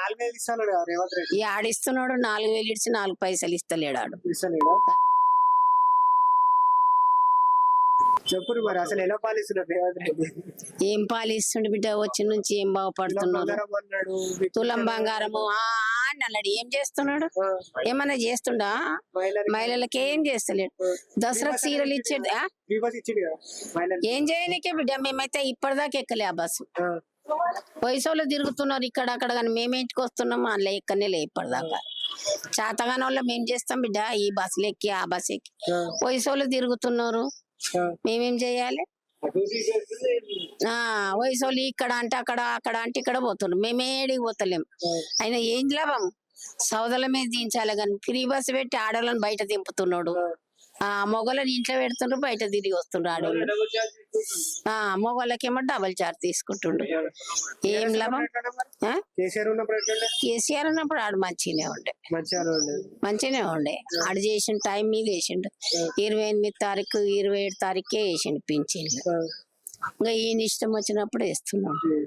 4,000 ఇస్తాడు కదా రేవంత్ రెడ్డి. ఈ ఆడిస్తున్నాడు 4,000 ఇచ్చి 4 పైసలు ఇస్తలేడాడు. ఇస్తలేడా? చెప్పురు మరి అసలు ఎలా పాలిస్తున్నాడు రేవంత్ రెడ్డి? ఏం పాలిస్తుండు బిడ్డ, వచ్చి నుంచి ఏం బాగుపడుతున్నారు. బంగారం అన్నాడు, తులం బంగారము అన్నాడు. ఏం చేస్తున్నాడు? ఏమన్నా చేస్తుండా? మహిళలకి ఏం చేస్తలేడు. దసరా సీరియల్ ఇచ్చేది ఫ్రీ బస్ ఇచ్చిండు కదా మహిళలకు. ఏం చేయనికే బిడ్డ, మేమైతే ఇప్పటిదాకా ఎక్కలే ఆ బస్సు. వయసులో తిరుగుతున్నారు ఇక్కడ అక్కడ, కానీ మేము ఇంటికి వస్తున్నాము అందులో ఎక్కనే లే ఇప్పటిదాకా. చేతగాని వాళ్ళం ఏం చేస్తాం బిడ్డ, ఈ బస్సులు ఎక్కి ఆ బస్ ఎక్కి. వయసులో తిరుగుతున్నారు, మేమేం చెయ్యాలి? వయసు వాళ్ళు ఇక్కడ అంటే అక్కడ, అక్కడ అంటే ఇక్కడ పోతున్నారు, మేమేడికి పోతలేం. అయినా ఏం లాభం? సౌదల మీద దించాలి కానీ ఫ్రీ బస్ పెట్టి ఆడవాళ్ళని బయట దింపుతున్నాడు. మొగోళ్ళని ఇంట్లో పెడుతుండ్రు, బయట తిరిగి వస్తుండ్రు ఆడవాళ్ళు. మొగోళ్ళకేమో డబల్ చార్జ్ తీసుకుంటుండ్రు. ఏం లాభం? కేసీఆర్ ఉన్నప్పుడు ఆడు మంచిగానే ఉండే, మంచిగానే ఉండే. ఆడు చేసిన టైం మీద వేసిండు. 28 తారీఖు 27 తారీఖే వేసిండు పింఛన్లు. ఇంకా ఈయన ఇష్టం వచ్చినప్పుడు వేస్తున్నాడు.